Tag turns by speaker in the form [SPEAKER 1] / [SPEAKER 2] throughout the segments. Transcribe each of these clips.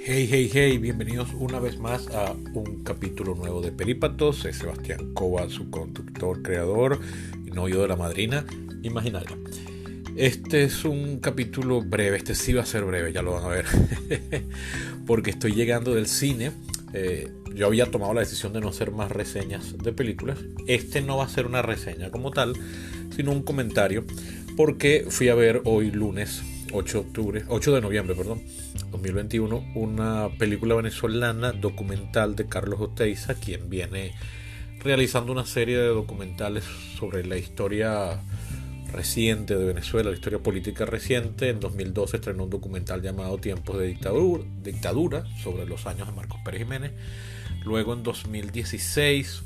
[SPEAKER 1] Hey, hey, hey, bienvenidos una vez más a un capítulo nuevo de Perípatos. Es Sebastián Cova, su conductor, creador y novio de la madrina imaginaria. Este es un capítulo breve, este sí va a ser breve, ya lo van a ver, porque estoy llegando del cine. Yo había tomado la decisión de no hacer más reseñas de películas. Este no va a ser una reseña como tal, sino un comentario, porque fui a ver hoy lunes 8 de noviembre, 2021, una película venezolana documental de Carlos Oteiza, quien viene realizando una serie de documentales sobre la historia reciente de Venezuela, la historia política reciente. En 2012 estrenó un documental llamado Tiempos de dictadura sobre los años de Marcos Pérez Jiménez. Luego en 2016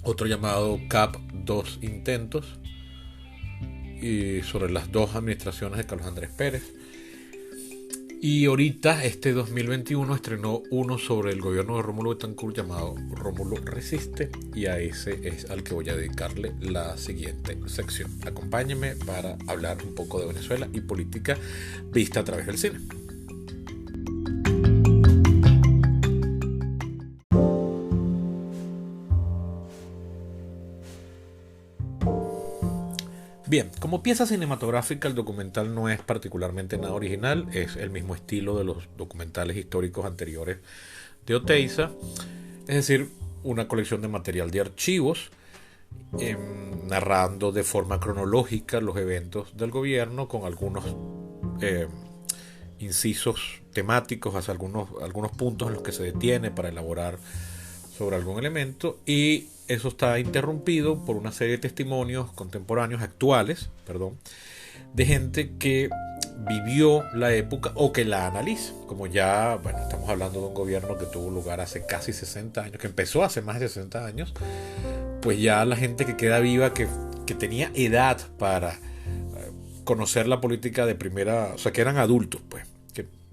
[SPEAKER 1] otro llamado CAP 2 intentos, y sobre las dos administraciones de Carlos Andrés Pérez. Y ahorita, este 2021, estrenó uno sobre el gobierno de Rómulo Betancourt llamado Rómulo Resiste, y a ese es al que voy a dedicarle la siguiente sección. Acompáñenme para hablar un poco de Venezuela y política vista a través del cine. Bien, como pieza cinematográfica el documental no es particularmente nada original, es el mismo estilo de los documentales históricos anteriores de Oteiza, es decir, una colección de material de archivos, narrando de forma cronológica los eventos del gobierno, con algunos incisos temáticos hacia algunos puntos en los que se detiene para elaborar sobre algún elemento, y eso está interrumpido por una serie de testimonios contemporáneos, actuales, de gente que vivió la época o que la analiza. Como ya, estamos hablando de un gobierno que tuvo lugar hace casi 60 años, que empezó hace más de 60 años, pues ya la gente que queda viva, que tenía edad para conocer la política de primera, o sea, que eran adultos, pues,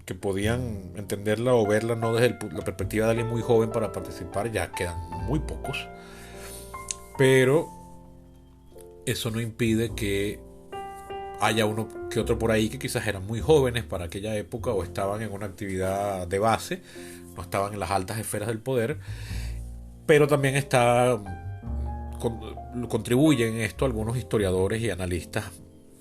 [SPEAKER 1] que podían entenderla o verla no desde la perspectiva de alguien muy joven para participar, ya quedan muy pocos. Pero eso no impide que haya uno que otro por ahí que quizás eran muy jóvenes para aquella época o estaban en una actividad de base, no estaban en las altas esferas del poder, pero también contribuyen en esto algunos historiadores y analistas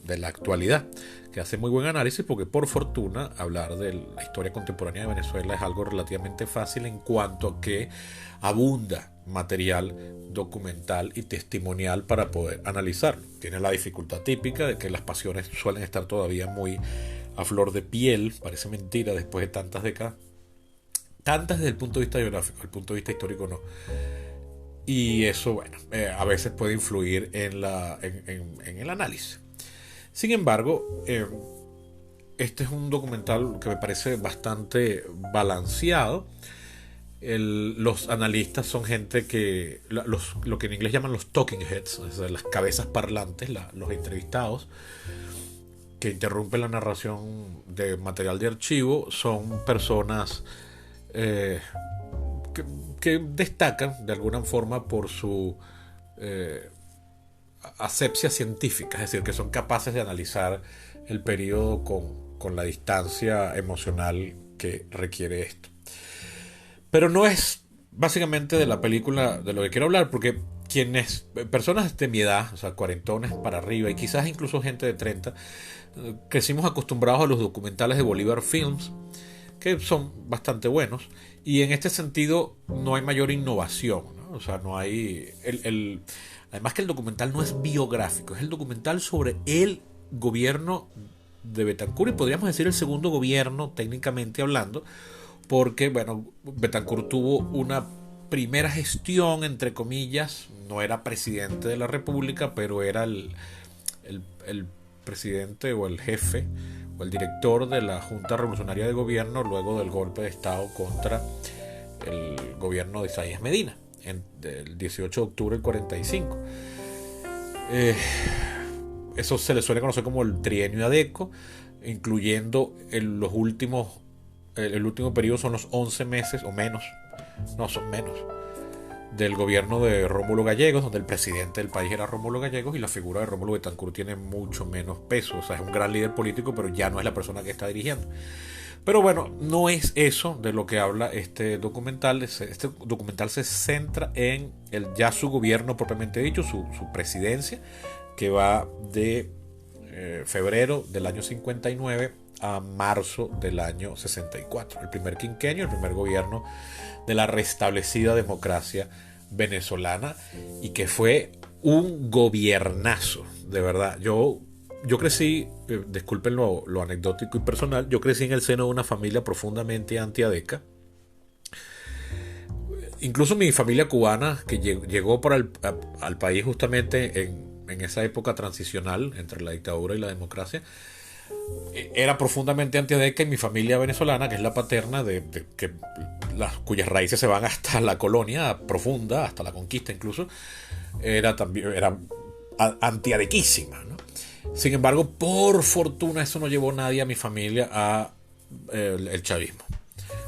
[SPEAKER 1] de la actualidad, que hace muy buen análisis, porque por fortuna hablar de la historia contemporánea de Venezuela es algo relativamente fácil en cuanto a que abunda material documental y testimonial para poder analizarlo. Tiene la dificultad típica de que las pasiones suelen estar todavía muy a flor de piel, parece mentira después de tantas décadas, tantas desde el punto de vista geográfico, desde el punto de vista histórico no. Y eso, a veces puede influir en el análisis. Sin embargo, este es un documental que me parece bastante balanceado. Los analistas son gente que, lo que en inglés llaman los talking heads, o sea, las cabezas parlantes, los entrevistados, que interrumpen la narración de material de archivo, son personas que destacan de alguna forma por su asepsia científica, es decir, que son capaces de analizar el periodo con la distancia emocional que requiere esto. Pero no es básicamente de la película de lo que quiero hablar, porque personas de mi edad, o sea, cuarentones para arriba, y quizás incluso gente de 30, crecimos acostumbrados a los documentales de Bolívar Films, que son bastante buenos, y en este sentido no hay mayor innovación, ¿no? O sea, no hay... Además que el documental no es biográfico, es el documental sobre el gobierno de Betancourt, y podríamos decir el segundo gobierno técnicamente hablando, porque Betancourt tuvo una primera gestión, entre comillas, no era presidente de la República, pero era el presidente o el jefe o el director de la Junta Revolucionaria de Gobierno luego del golpe de Estado contra el gobierno de Isaías Medina, el 18 de octubre del 45. Eso se le suele conocer como el trienio Adeco, incluyendo el último periodo son los 11 meses o menos, no son menos, del gobierno de Rómulo Gallegos, donde el presidente del país era Rómulo Gallegos y la figura de Rómulo Betancourt tiene mucho menos peso. O sea, es un gran líder político, pero ya no es la persona que está dirigiendo. Pero bueno, no es eso de lo que habla este documental. Este documental se centra en ya su gobierno propiamente dicho, su presidencia, que va de febrero del año 59 a marzo del año 64. El primer quinquenio, el primer gobierno de la restablecida democracia venezolana, y que fue un gobiernazo, de verdad. Yo crecí, disculpen lo anecdótico y personal, yo crecí en el seno de una familia profundamente anti-ADECA. Incluso mi familia cubana, que llegó al país justamente en esa época transicional entre la dictadura y la democracia, era profundamente anti-ADECA, y mi familia venezolana, que es la paterna, cuyas raíces se van hasta la colonia profunda, hasta la conquista incluso, era anti-adequísima, ¿no? Sin embargo, por fortuna, eso no llevó a nadie a mi familia a el chavismo,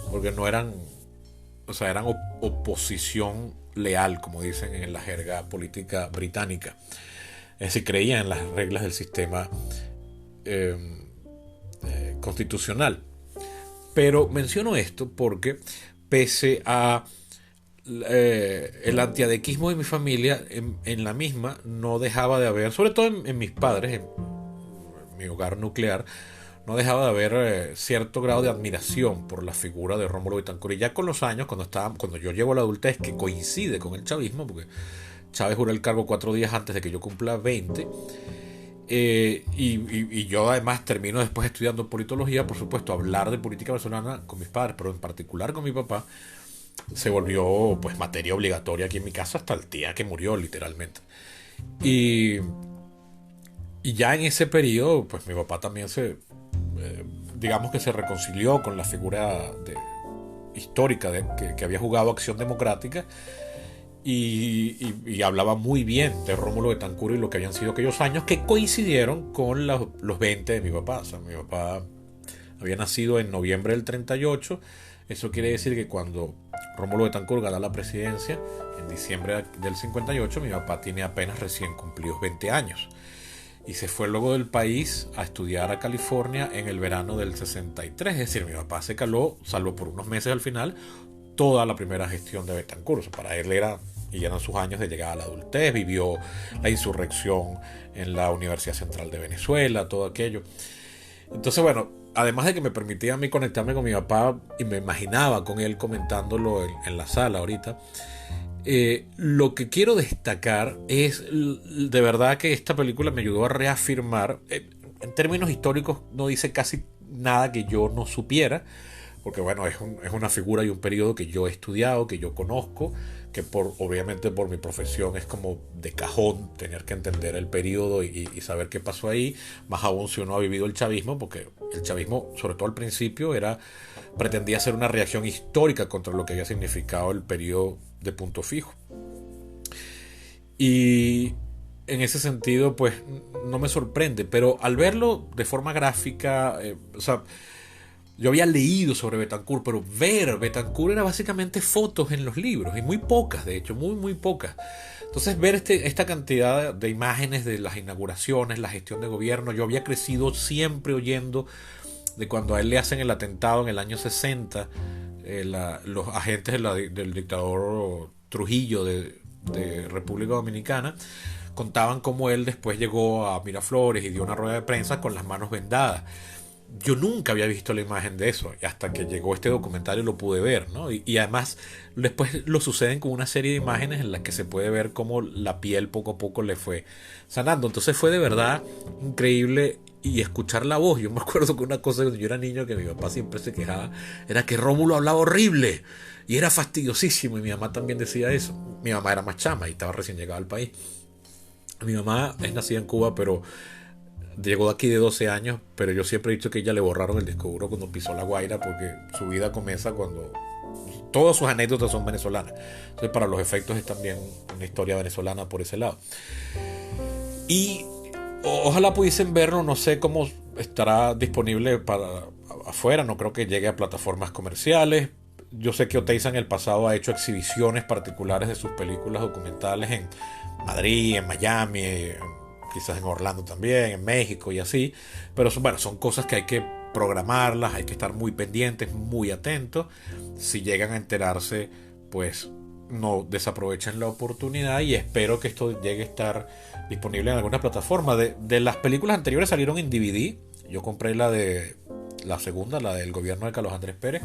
[SPEAKER 1] porque no eran, o sea, eran oposición leal, como dicen en la jerga política británica. Es decir, creían en las reglas del sistema constitucional. Pero menciono esto porque, pese a el antiadequismo de mi familia, en la misma no dejaba de haber, sobre todo en mis padres, en mi hogar nuclear, no dejaba de haber cierto grado de admiración por la figura de Rómulo Betancourt. Y ya con los años, cuando yo llego a la adultez, que coincide con el chavismo, porque Chávez juró el cargo 4 días antes de que yo cumpla 20, y yo además termino después estudiando politología, por supuesto, hablar de política venezolana con mis padres, pero en particular con mi papá, se volvió pues materia obligatoria aquí en mi casa hasta el día que murió, literalmente. Y ya en ese periodo, pues mi papá también digamos que se reconcilió con la figura histórica que había jugado Acción Democrática, y hablaba muy bien de Rómulo Betancourt y lo que habían sido aquellos años, que coincidieron con los 20 de mi papá. O sea, mi papá había nacido en noviembre del 38. Eso quiere decir que cuando Rómulo Betancourt gana la presidencia en diciembre del 58, mi papá tiene apenas recién cumplidos 20 años. Y se fue luego del país a estudiar a California en el verano del 63. Es decir, mi papá se caló, salvo por unos meses al final, toda la primera gestión de Betancourt. O sea, para él eran sus años de llegada a la adultez. Vivió la insurrección en la Universidad Central de Venezuela, todo aquello. Entonces, bueno, además de que me permitía a mí conectarme con mi papá y me imaginaba con él comentándolo en la sala ahorita, lo que quiero destacar es de verdad que esta película me ayudó a reafirmar, en términos históricos no dice casi nada que yo no supiera, porque bueno, es una figura y un periodo que yo he estudiado, que yo conozco, que obviamente por mi profesión es como de cajón tener que entender el periodo y saber qué pasó ahí, más aún si uno ha vivido el chavismo, porque el chavismo, sobre todo al principio, pretendía ser una reacción histórica contra lo que había significado el periodo de punto fijo. Y en ese sentido, pues no me sorprende, pero al verlo de forma gráfica, o sea, yo había leído sobre Betancourt, pero ver Betancourt era básicamente fotos en los libros, y muy pocas, de hecho, muy, muy pocas. Entonces, ver esta cantidad de imágenes de las inauguraciones, la gestión de gobierno, yo había crecido siempre oyendo de cuando a él le hacen el atentado en el año 60, los agentes del dictador Trujillo de República Dominicana contaban cómo él después llegó a Miraflores y dio una rueda de prensa con las manos vendadas. Yo nunca había visto la imagen de eso, y hasta que llegó este documentario lo pude ver, ¿no? Y además después lo suceden con una serie de imágenes en las que se puede ver cómo la piel poco a poco le fue sanando. Entonces fue de verdad increíble, y escuchar la voz. Yo me acuerdo que una cosa cuando yo era niño, que mi papá siempre se quejaba, era que Rómulo hablaba horrible y era fastidiosísimo, y mi mamá también decía eso. Mi mamá era más chama y estaba recién llegada al país. Mi mamá es nacida en Cuba, pero llegó aquí de 12 años, pero yo siempre he dicho que ella le borraron el disco duro cuando pisó La Guaira, porque su vida comienza cuando todas sus anécdotas son venezolanas. Entonces, para los efectos es también una historia venezolana por ese lado. Y ojalá pudiesen verlo, no sé cómo estará disponible para afuera, no creo que llegue a plataformas comerciales. yo sé que Oteiza en el pasado ha hecho exhibiciones particulares de sus películas documentales en Madrid, en Miami, quizás en Orlando también, en México y así. Pero bueno, son cosas que hay que programarlas, hay que estar muy pendientes, muy atentos. Si llegan a enterarse, pues no desaprovechen la oportunidad, y espero que esto llegue a estar disponible en alguna plataforma. De las películas anteriores salieron en DVD. Yo compré la segunda, la del gobierno de Carlos Andrés Pérez.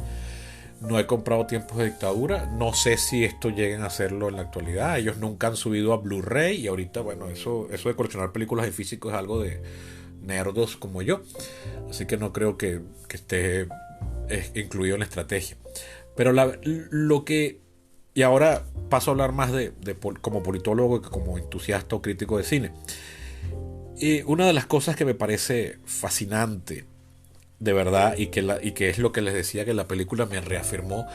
[SPEAKER 1] No he comprado Tiempos de Dictadura. No sé si esto lleguen a hacerlo en la actualidad. Ellos nunca han subido a Blu-ray, y ahorita, bueno, eso de coleccionar películas en físico es algo de nerdos como yo. Así que no creo que esté incluido en la estrategia. Pero lo que... Y ahora paso a hablar más como politólogo que como entusiasta o crítico de cine. Una de las cosas que me parece fascinante, de verdad, y que es lo que les decía que la película me reafirmó,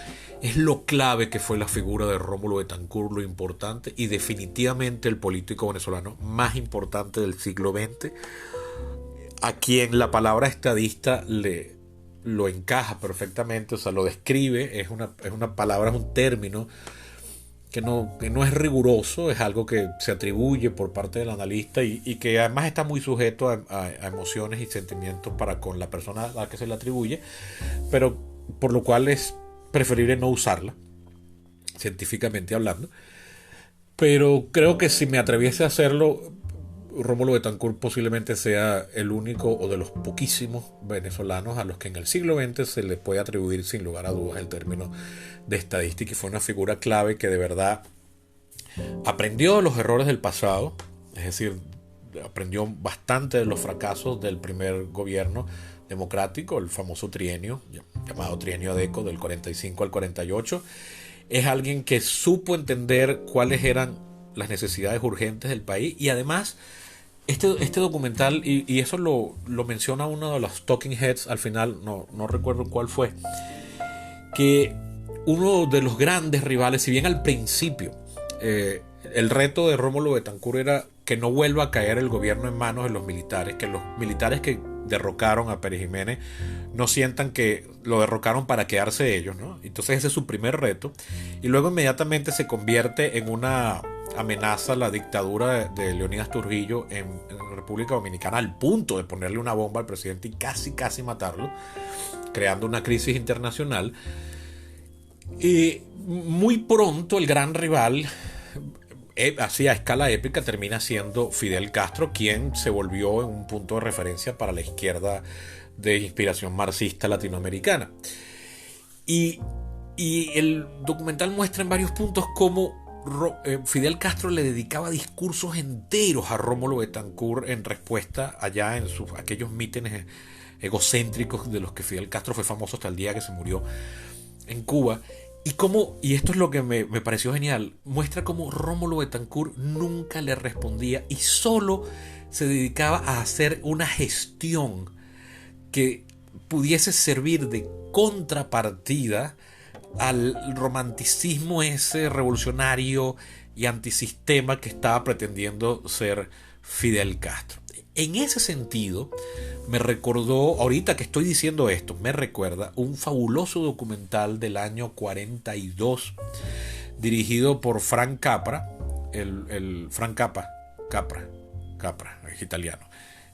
[SPEAKER 1] es lo clave que fue la figura de Rómulo Betancourt, lo importante y definitivamente el político venezolano más importante del siglo XX, a quien la palabra estadista lo encaja perfectamente, o sea, lo describe. Es una palabra, es un término que no es riguroso, es algo que se atribuye por parte del analista, y que además está muy sujeto a emociones y sentimientos para con la persona a la que se le atribuye, pero por lo cual es preferible no usarla, científicamente hablando. Pero creo que si me atreviese a hacerlo, Rómulo Betancourt posiblemente sea el único o de los poquísimos venezolanos a los que en el siglo XX se le puede atribuir sin lugar a dudas el término de estadística, y fue una figura clave que de verdad aprendió de los errores del pasado, es decir, aprendió bastante de los fracasos del primer gobierno democrático, el famoso trienio, llamado trienio Adeco, del 45 al 48. Es alguien que supo entender cuáles eran las necesidades urgentes del país, y además este documental, y eso lo menciona uno de los talking heads al final, no recuerdo cuál fue, que uno de los grandes rivales, si bien al principio el reto de Rómulo Betancourt era que no vuelva a caer el gobierno en manos de los militares, que los militares que derrocaron a Pérez Jiménez no sientan que lo derrocaron para quedarse ellos, ¿no? Entonces ese es su primer reto, y luego inmediatamente se convierte en una amenaza a la dictadura de Leonidas Trujillo en República Dominicana, al punto de ponerle una bomba al presidente y casi matarlo, creando una crisis internacional. Y muy pronto el gran rival, así a escala épica, termina siendo Fidel Castro, quien se volvió en un punto de referencia para la izquierda de inspiración marxista latinoamericana. Y el documental muestra en varios puntos cómo Fidel Castro le dedicaba discursos enteros a Rómulo Betancourt en respuesta allá en aquellos mítines egocéntricos de los que Fidel Castro fue famoso hasta el día que se murió en Cuba. Y esto es lo que me pareció genial, muestra cómo Rómulo Betancourt nunca le respondía y solo se dedicaba a hacer una gestión que pudiese servir de contrapartida al romanticismo ese revolucionario y antisistema que estaba pretendiendo ser Fidel Castro. En ese sentido, me recordó, ahorita que estoy diciendo esto, me recuerda un fabuloso documental del año 42, dirigido por Frank Capra, Frank Capra, es italiano,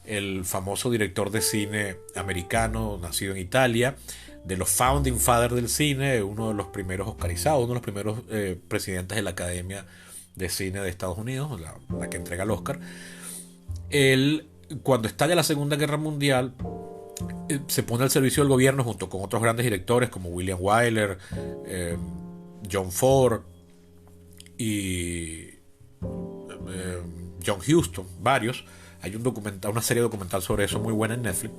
[SPEAKER 1] el famoso director de cine americano, nacido en Italia, de los founding fathers del cine, uno de los primeros oscarizados, uno de los primeros presidentes de la Academia de Cine de Estados Unidos, la que entrega el Oscar. Él, cuando estalla la Segunda Guerra Mundial, se pone al servicio del gobierno junto con otros grandes directores como William Wyler, John Ford y John Huston, varios. Hay una serie documental sobre eso muy buena en Netflix.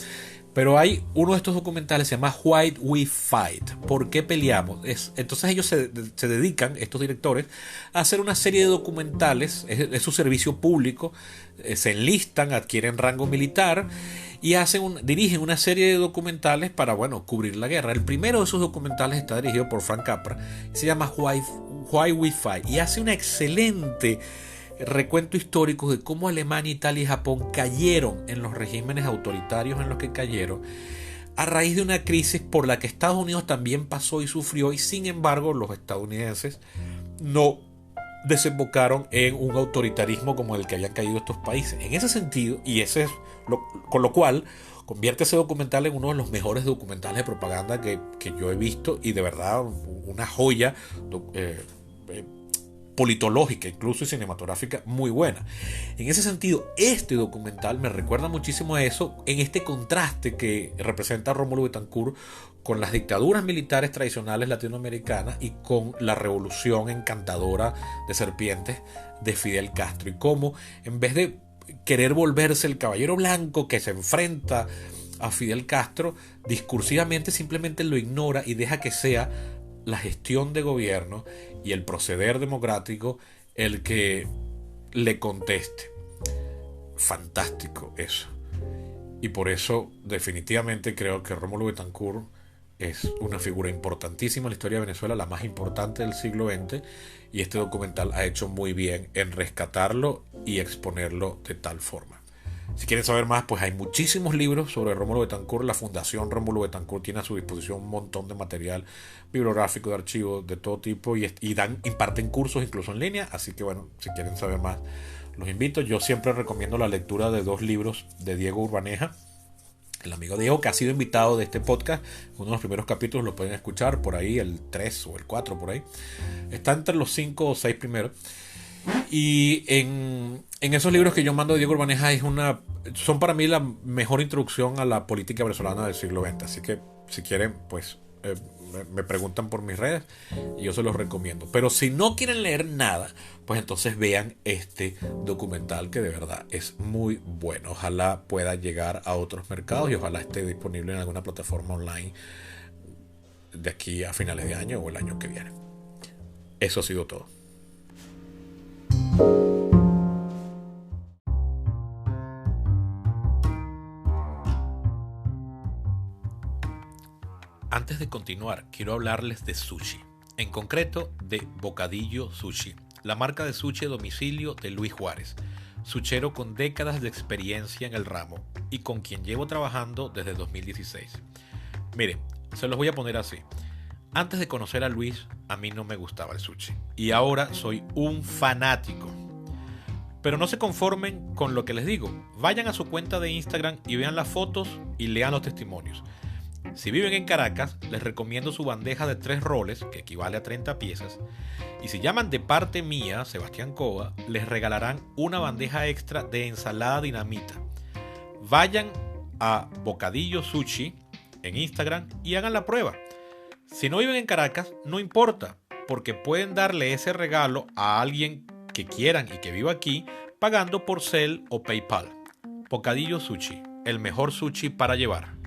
[SPEAKER 1] Pero hay uno de estos documentales, se llama Why We Fight, ¿por qué peleamos? Entonces ellos se dedican, estos directores, a hacer una serie de documentales, es su servicio público, se enlistan, adquieren rango militar y dirigen una serie de documentales para, cubrir la guerra. El primero de esos documentales está dirigido por Frank Capra, se llama Why We Fight, y hace una excelente recuento histórico de cómo Alemania, Italia y Japón cayeron en los regímenes autoritarios en los que cayeron, a raíz de una crisis por la que Estados Unidos también pasó y sufrió, y sin embargo los estadounidenses no desembocaron en un autoritarismo como el que habían caído estos países. En ese sentido, y ese es con lo cual convierte ese documental en uno de los mejores documentales de propaganda que yo he visto, y de verdad una joya politológica, incluso y cinematográfica, muy buena. En ese sentido, este documental me recuerda muchísimo a eso, en este contraste que representa Rómulo Betancourt con las dictaduras militares tradicionales latinoamericanas y con la revolución encantadora de serpientes de Fidel Castro, y cómo en vez de querer volverse el caballero blanco que se enfrenta a Fidel Castro, discursivamente simplemente lo ignora y deja que sea la gestión de gobierno y el proceder democrático el que le conteste. Fantástico eso. Y por eso definitivamente creo que Rómulo Betancourt es una figura importantísima en la historia de Venezuela, la más importante del siglo XX, y este documental ha hecho muy bien en rescatarlo y exponerlo de tal forma. Si quieren saber más, pues hay muchísimos libros sobre Rómulo Betancourt. La Fundación Rómulo Betancourt tiene a su disposición un montón de material bibliográfico, de archivos de todo tipo, y imparten cursos incluso en línea. Así que bueno, si quieren saber más, los invito. Yo siempre recomiendo la lectura de 2 libros de Diego Urbaneja, el amigo Diego, que ha sido invitado de este podcast. Uno de los primeros capítulos lo pueden escuchar por ahí, el 3 o el 4 por ahí. Está entre los 5 o 6 primeros. Y en esos libros que yo mando de Diego Urbaneja son para mí la mejor introducción a la política venezolana del siglo XX. Así que si quieren, pues me preguntan por mis redes y yo se los recomiendo. Pero si no quieren leer nada, pues entonces vean este documental, que de verdad es muy bueno. Ojalá pueda llegar a otros mercados y ojalá esté disponible en alguna plataforma online de aquí a finales de año o el año que viene. Eso ha sido todo. Antes de continuar, quiero hablarles de sushi, en concreto de Bocadillo Sushi, la marca de sushi a domicilio de Luis Juárez, suchero con décadas de experiencia en el ramo y con quien llevo trabajando desde 2016. Mire, se los voy a poner así. Antes de conocer a Luis, a mí no me gustaba el sushi, y ahora soy un fanático. Pero no se conformen con lo que les digo. Vayan a su cuenta de Instagram y vean las fotos y lean los testimonios. Si viven en Caracas, les recomiendo su bandeja de 3 roles, que equivale a 30 piezas. Y si llaman de parte mía, Sebastián Cova, les regalarán una bandeja extra de ensalada dinamita. Vayan a Bocadillo Sushi en Instagram y hagan la prueba. Si no viven en Caracas, no importa, porque pueden darle ese regalo a alguien que quieran y que viva aquí, pagando por Zelle o PayPal. Bocadillo Sushi, el mejor sushi para llevar.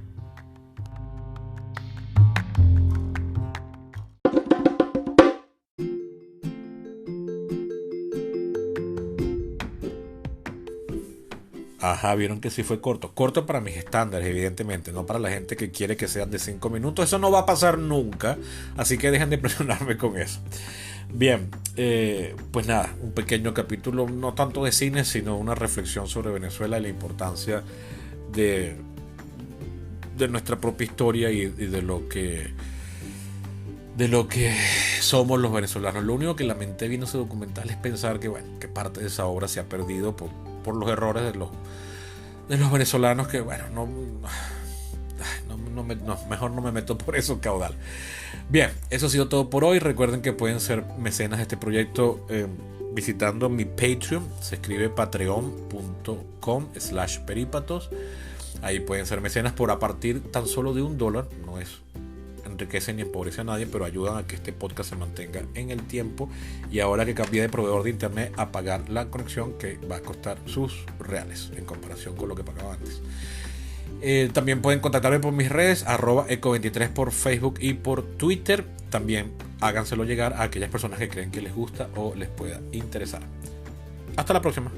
[SPEAKER 1] Ajá, vieron que sí fue corto. Corto para mis estándares, evidentemente, no para la gente que quiere que sean de 5 minutos. Eso no va a pasar nunca, así que dejen de presionarme con eso. Bien, pues nada, un pequeño capítulo, no tanto de cine, sino una reflexión sobre Venezuela y la importancia de nuestra propia historia y de lo que somos los venezolanos. Lo único que lamenté viendo ese documental es pensar que, bueno, que parte de esa obra se ha perdido por los errores de los venezolanos, que bueno, mejor no me meto por eso caudal. Bien, eso ha sido todo por hoy. Recuerden que pueden ser mecenas de este proyecto visitando mi Patreon. Se escribe patreon.com/peripatos. Ahí pueden ser mecenas por a partir tan solo de $1. No enriquece ni empobrece a nadie, pero ayudan a que este podcast se mantenga en el tiempo, y ahora que cambié de proveedor de internet, a pagar la conexión, que va a costar sus reales en comparación con lo que pagaba antes. También pueden contactarme por mis redes, @eco23 por Facebook y por Twitter. También háganselo llegar a aquellas personas que creen que les gusta o les pueda interesar. Hasta la próxima.